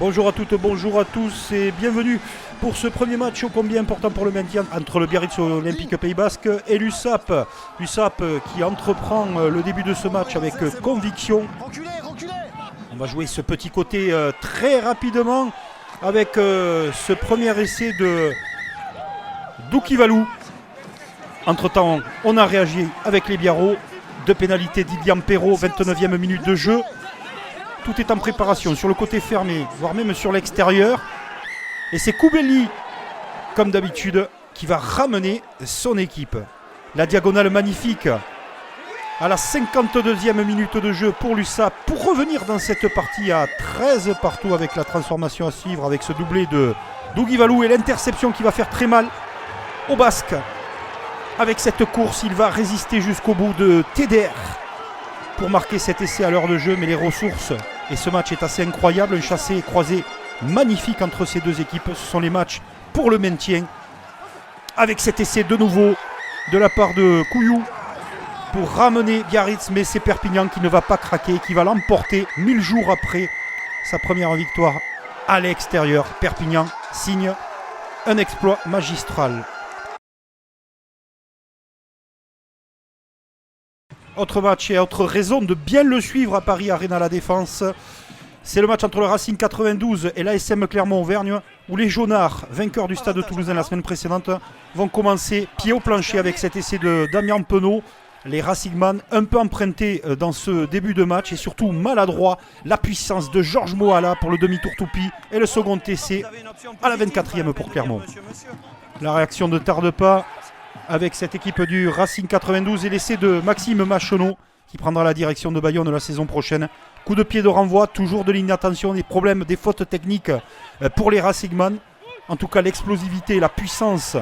Bonjour à toutes, bonjour à tous et bienvenue pour ce premier match ô combien important pour le maintien entre le Biarritz Olympique Pays Basque et l'USAP. l'USAP qui entreprend le début de ce match avec conviction. On va jouer ce petit côté très rapidement avec ce premier essai de Doukivalou. Entre temps, on a réagi avec les Biarros. Deux pénalités d'Iliam Perrault, 29e minute de jeu. Tout est en préparation sur le côté fermé, voire même sur l'extérieur. Et c'est Koubeli, comme d'habitude, qui va ramener son équipe. La diagonale magnifique à la 52e minute de jeu pour l'USAP. Pour revenir dans cette partie à 13 partout avec la transformation à suivre, avec ce doublé de Doukivalou et l'interception qui va faire très mal aux Basques. Avec cette course, il va résister jusqu'au bout de TDR pour marquer cet essai à l'heure de jeu, mais les ressources, et ce match est assez incroyable, un chassé et croisé magnifique entre ces deux équipes, ce sont les matchs pour le maintien, avec cet essai de nouveau de la part de Couillou pour ramener Biarritz, mais c'est Perpignan qui ne va pas craquer, qui va l'emporter 1000 jours après sa première victoire à l'extérieur. Perpignan signe un exploit magistral. Autre match et autre raison de bien le suivre à Paris Arena La Défense. C'est le match entre le Racing 92 et l'ASM Clermont-Auvergne, où les Jaunards, vainqueurs du Stade Toulousain la semaine précédente, vont commencer pied au plancher avec cet essai de Damien Penaud. Les Racingman un peu empruntés dans ce début de match et surtout maladroits. La puissance de Georges Moala pour le demi-tour toupie et le second essai à la 24e pour Clermont. La réaction ne tarde pas avec cette équipe du Racing 92 et l'essai de Maxime Machonneau qui prendra la direction de Bayonne la saison prochaine. Coup de pied de renvoi, toujours de l'inattention, des problèmes, des fautes techniques pour les Racingman. En tout cas, l'explosivité, la puissance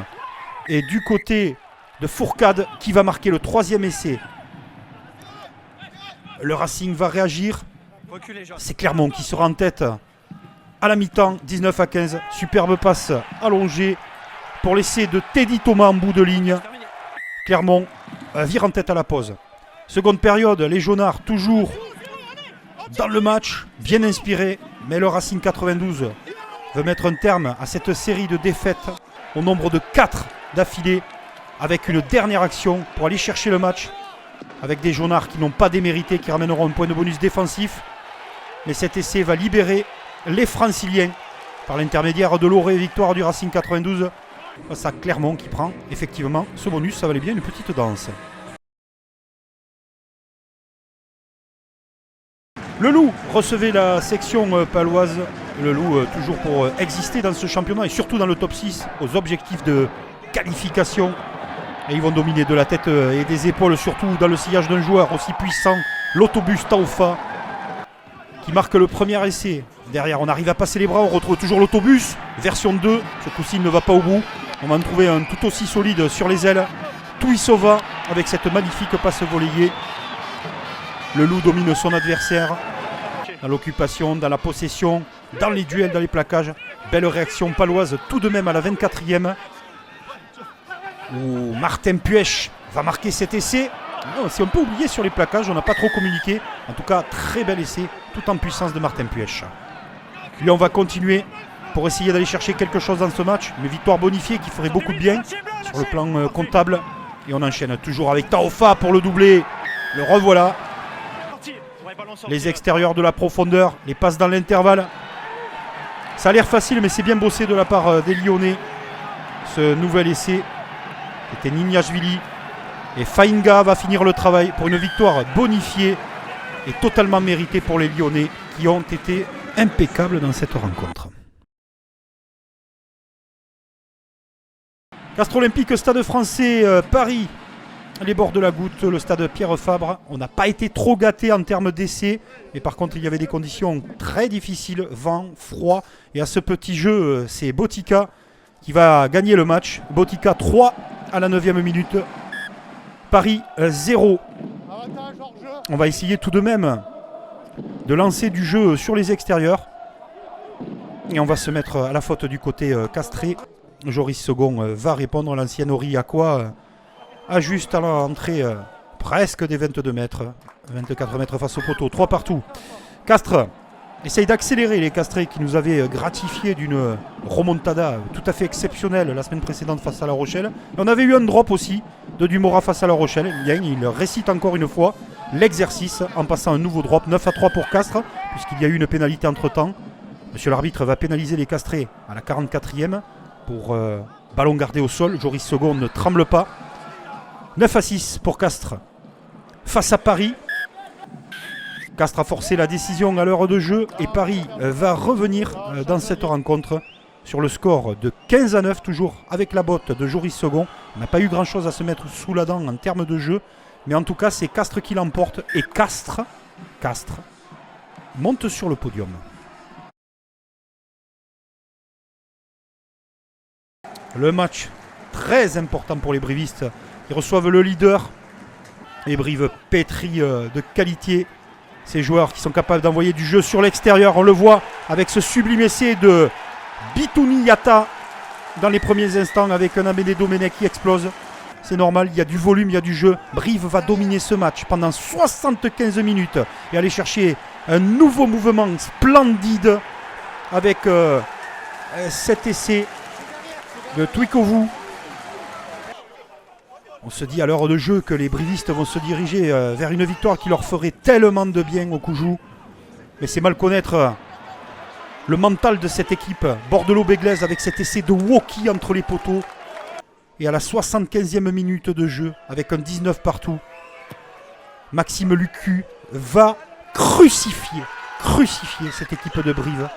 est du côté de Fourcade qui va marquer le troisième essai. Le Racing va réagir. C'est Clermont qui sera en tête à la mi-temps, 19-15. Superbe passe allongée pour l'essai de Teddy Thomas en bout de ligne. Clermont vire en tête à la pause. Seconde période, les Jaunards toujours dans le match, bien inspirés. Mais le Racing 92 veut mettre un terme à cette série de défaites au nombre de 4 d'affilée, avec une dernière action pour aller chercher le match, avec des Jaunards qui n'ont pas démérité, qui ramèneront un point de bonus défensif. Mais cet essai va libérer les Franciliens par l'intermédiaire de Loré, victoire du Racing 92. Face à Clermont qui prend effectivement ce bonus, ça valait bien une petite danse. Le Loup recevait la section paloise. Le Loup toujours pour exister dans ce championnat et surtout dans le top 6 aux objectifs de qualification. Et ils vont dominer de la tête et des épaules, surtout dans le sillage d'un joueur aussi puissant, l'autobus Taufa, qui marque le premier essai. Derrière, on arrive à passer les bras, on retrouve toujours l'autobus, version 2. Ce coup-ci, il ne va pas au bout. On va en trouver un tout aussi solide sur les ailes. Tuisova avec cette magnifique passe volleyée. Le Loup domine son adversaire dans l'occupation, dans la possession, dans les duels, dans les plaquages. Belle réaction paloise tout de même à la 24e. Où Martin Puech va marquer cet essai. C'est un peu oublié sur les plaquages, on n'a pas trop communiqué. En tout cas, très bel essai, tout en puissance de Martin Puech. Lui, on va continuer pour essayer d'aller chercher quelque chose dans ce match. Une victoire bonifiée qui ferait beaucoup de bien sur le plan comptable. Et on enchaîne toujours avec Taufa pour le doubler. Le revoilà. Les extérieurs de la profondeur, les passes dans l'intervalle. Ça a l'air facile, mais c'est bien bossé de la part des Lyonnais. Ce nouvel essai, c'était Nignashvili. Et Fainga va finir le travail pour une victoire bonifiée et totalement méritée pour les Lyonnais qui ont été impeccables dans cette rencontre. Castres Olympique, Stade Français, Paris, les bords de la goutte, le stade Pierre Fabre. On n'a pas été trop gâté en termes d'essais, mais par contre il y avait des conditions très difficiles, vent, froid. Et à ce petit jeu, c'est Botica qui va gagner le match. Botica 3 à la 9e minute. Paris 0. On va essayer tout de même de lancer du jeu sur les extérieurs. Et on va se mettre à la faute du côté castré. Joris Second va répondre. L'ancien Ori Aqua ajuste à l'entrée presque des 22 mètres. 24 mètres face au poteau. 3 partout. Castres Essaye d'accélérer les Castrés qui nous avaient gratifié d'une remontada tout à fait exceptionnelle la semaine précédente face à La Rochelle. Et on avait eu un drop aussi de Dumora face à La Rochelle. Bien, il récite encore une fois l'exercice en passant un nouveau drop, 9-3 pour Castres, puisqu'il y a eu une pénalité entre-temps. Monsieur l'arbitre va pénaliser les Castrés à la 44e pour ballon gardé au sol. Joris Second ne tremble pas. 9-6 pour Castres face à Paris. Castres a forcé la décision à l'heure de jeu et Paris va revenir dans cette rencontre sur le score de 15-9, toujours avec la botte de Joris Second. On n'a pas eu grand chose à se mettre sous la dent en termes de jeu, mais en tout cas c'est Castres qui l'emporte et Castres monte sur le podium. Le match très important pour les brivistes. Ils reçoivent le leader. Les Brives pétris de qualité. Ces joueurs qui sont capables d'envoyer du jeu sur l'extérieur. On le voit avec ce sublime essai de Bitouni Yata dans les premiers instants avec un Amédée Domenech qui explose. C'est normal, il y a du volume, il y a du jeu. Brive va dominer ce match pendant 75 minutes et aller chercher un nouveau mouvement splendide avec cet essai de Twikovu. On se dit à l'heure de jeu que les brivistes vont se diriger vers une victoire qui leur ferait tellement de bien au Coujou. Mais c'est mal connaître le mental de cette équipe Bordelot-Bègles avec cet essai de Woki entre les poteaux. Et à la 75e minute de jeu, avec un 19 partout, Maxime Lucu va crucifier cette équipe de Brive.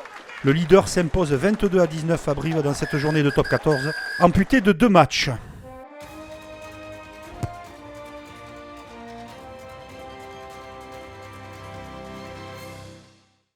Le leader s'impose 22-19 à Brive dans cette journée de top 14, amputé de 2 matchs.